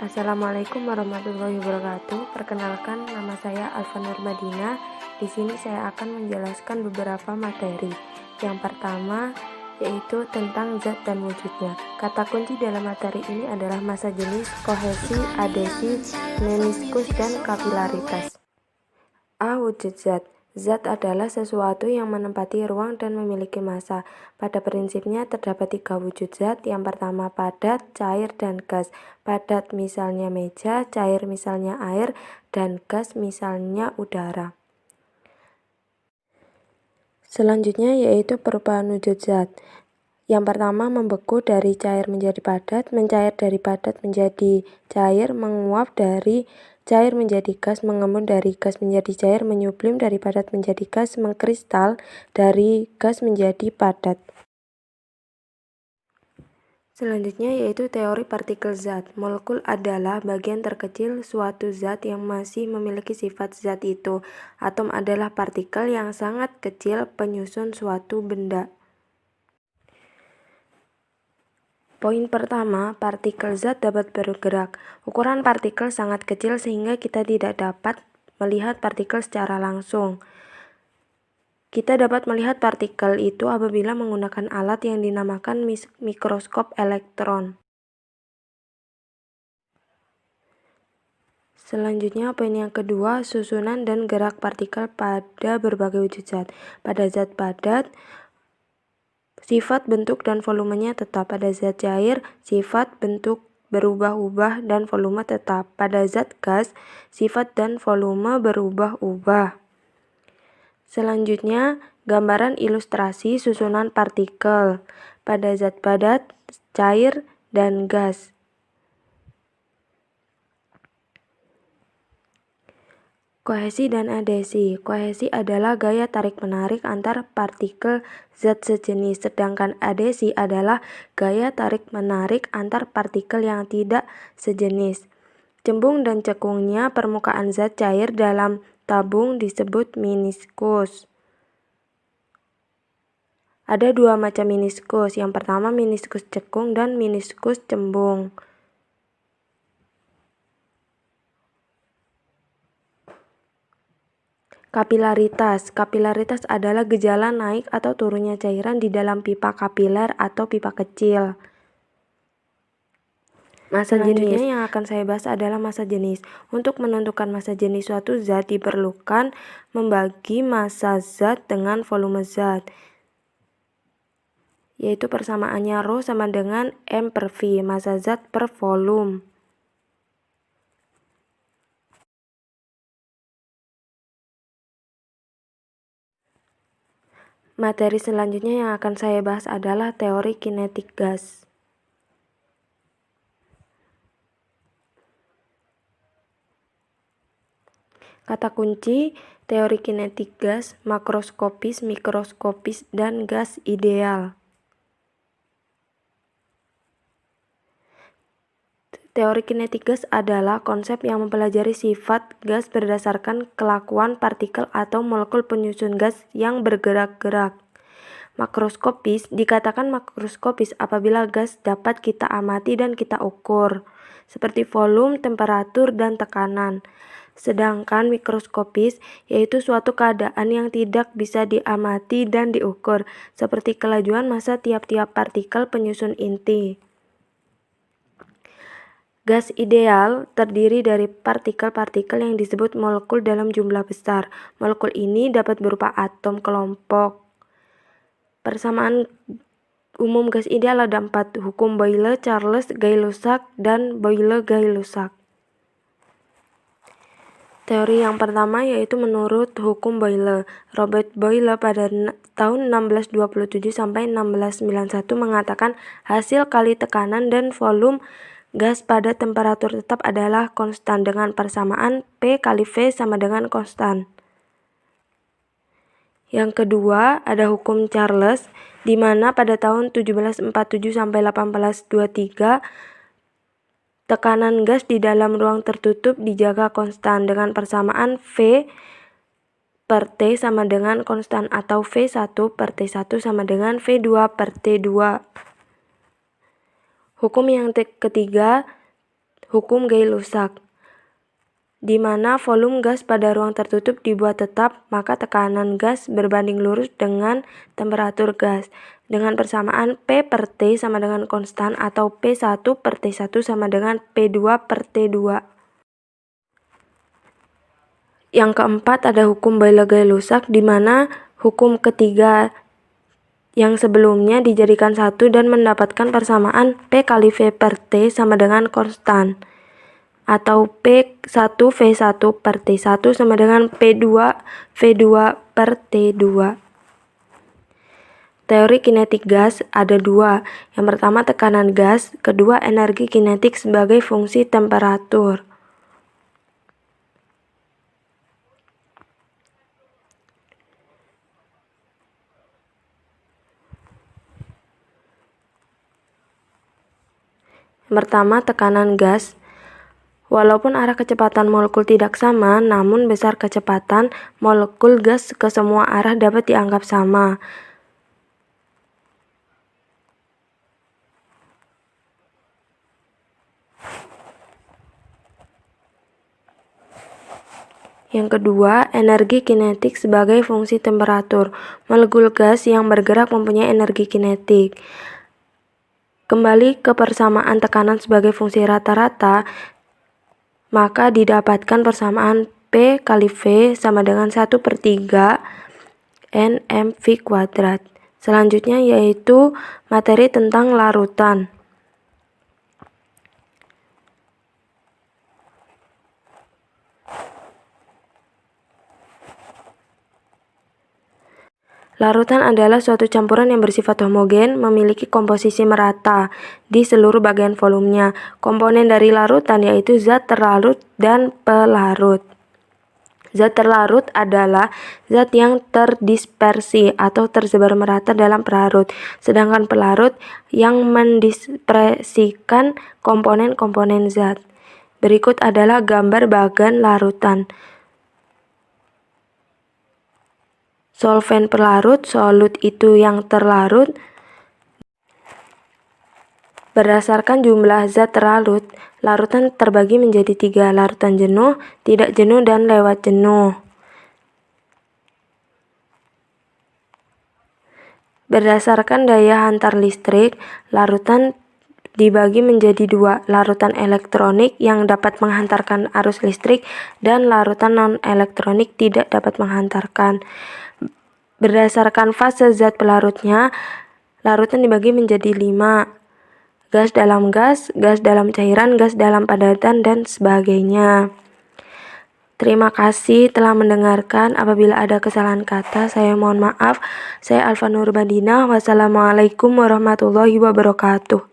Assalamualaikum warahmatullahi wabarakatuh. Perkenalkan, nama saya Alfa Nurmadina. Di sini saya akan menjelaskan beberapa materi. Yang pertama yaitu tentang zat dan wujudnya. Kata kunci dalam materi ini adalah massa jenis, kohesi, adesi, meniskus, dan kapilaritas. A. Wujud zat. Zat adalah sesuatu yang menempati ruang dan memiliki massa. Pada prinsipnya terdapat 3 wujud zat. Yang pertama padat, cair, dan gas. Padat misalnya meja, cair misalnya air, dan gas misalnya udara. Selanjutnya yaitu perubahan wujud zat. Yang pertama membeku dari cair menjadi padat, mencair dari padat menjadi cair, menguap dari cair menjadi gas, mengembun dari gas menjadi cair, menyublim dari padat menjadi gas, mengkristal dari gas menjadi padat. Selanjutnya yaitu teori partikel zat. Molekul adalah bagian terkecil suatu zat yang masih memiliki sifat zat itu. Atom adalah partikel yang sangat kecil penyusun suatu benda. Poin pertama, partikel zat dapat bergerak. Ukuran partikel sangat kecil sehingga kita tidak dapat melihat partikel secara langsung. Kita dapat melihat partikel itu apabila menggunakan alat yang dinamakan mikroskop elektron. Selanjutnya, poin yang kedua, susunan dan gerak partikel pada berbagai wujud zat. Pada zat padat, sifat, bentuk, dan volumenya tetap. Pada zat cair, sifat, bentuk berubah-ubah dan volume tetap. Pada zat gas, sifat dan volume berubah-ubah. Selanjutnya, gambaran ilustrasi susunan partikel pada zat padat, cair, dan gas. Kohesi dan adesi. Kohesi adalah gaya tarik-menarik antar partikel zat sejenis, sedangkan adesi adalah gaya tarik-menarik antar partikel yang tidak sejenis. Cembung dan cekungnya permukaan zat cair dalam tabung disebut meniskus. Ada 2 macam meniskus. Yang pertama meniskus cekung dan meniskus cembung. Kapilaritas. Kapilaritas adalah gejala naik atau turunnya cairan di dalam pipa kapiler atau pipa kecil. Massa jenis yang akan saya bahas adalah massa jenis. Untuk menentukan massa jenis suatu zat diperlukan membagi massa zat dengan volume zat, yaitu persamaannya Rho sama dengan M per V, massa zat per volume. Materi selanjutnya yang akan saya bahas adalah teori kinetik gas. Kata kunci teori kinetik gas: makroskopis, mikroskopis, dan gas ideal. Teori kinetik gas adalah konsep yang mempelajari sifat gas berdasarkan kelakuan partikel atau molekul penyusun gas yang bergerak-gerak. Makroskopis dikatakan makroskopis apabila gas dapat kita amati dan kita ukur, seperti volume, temperatur, dan tekanan. Sedangkan mikroskopis yaitu suatu keadaan yang tidak bisa diamati dan diukur, seperti kelajuan massa tiap-tiap partikel penyusun inti. Gas ideal terdiri dari partikel-partikel yang disebut molekul dalam jumlah besar. Molekul ini dapat berupa atom kelompok. Persamaan umum gas ideal ada 4, hukum Boyle, Charles, Gay-Lussac, dan Boyle-Gay-Lussac. Teori yang pertama yaitu menurut hukum Boyle. Robert Boyle pada tahun 1627 sampai 1691 mengatakan hasil kali tekanan dan volume gas pada temperatur tetap adalah konstan dengan persamaan P kali V sama dengan konstan. Yang kedua ada hukum Charles, di mana pada tahun 1747 sampai 1823 tekanan gas di dalam ruang tertutup dijaga konstan dengan persamaan V per T sama dengan konstan atau V1 per T1 sama dengan V2 per T2. Hukum yang ketiga, Hukum Gay-Lussac, di mana volume gas pada ruang tertutup dibuat tetap, maka tekanan gas berbanding lurus dengan temperatur gas, dengan persamaan P per T sama dengan konstan atau P1 per T1 sama dengan P2 per T2. Yang keempat ada hukum Boyle-Gay-Lussac, di mana hukum ketiga yang sebelumnya dijadikan satu dan mendapatkan persamaan P kali V per T sama dengan konstan, atau P1 V1 per T1 sama dengan P2 V2 per T2. Teori kinetik gas ada dua. Yang pertama tekanan gas, kedua energi kinetik sebagai fungsi temperatur. Yang pertama tekanan gas. Walaupun arah kecepatan molekul tidak sama, namun besar kecepatan molekul gas ke semua arah dapat dianggap sama. Yang kedua, energi kinetik sebagai fungsi temperatur. Molekul gas yang bergerak mempunyai energi kinetik. Kembali ke persamaan tekanan sebagai fungsi rata-rata, maka didapatkan persamaan P kali V sama dengan 1/3 NmV kuadrat. Selanjutnya yaitu materi tentang larutan. Larutan adalah suatu campuran yang bersifat homogen, memiliki komposisi merata di seluruh bagian volumenya. Komponen dari larutan yaitu zat terlarut dan pelarut. Zat terlarut adalah zat yang terdispersi atau tersebar merata dalam pelarut, sedangkan pelarut yang mendispersikan komponen-komponen zat. Berikut adalah gambar bagan larutan. Solvent pelarut, solut itu yang terlarut. Berdasarkan jumlah zat terlarut, larutan terbagi menjadi 3, larutan jenuh, tidak jenuh, dan lewat jenuh. Berdasarkan daya hantar listrik, larutan dibagi menjadi 2, larutan elektronik yang dapat menghantarkan arus listrik dan larutan non-elektronik tidak dapat menghantarkan. Berdasarkan fase zat pelarutnya, larutan dibagi menjadi 5, gas dalam gas, gas dalam cairan, gas dalam padatan, dan sebagainya. Terima kasih telah mendengarkan. Apabila ada kesalahan kata, saya mohon maaf. Saya Alfa Nurmadina. Wassalamualaikum warahmatullahi wabarakatuh.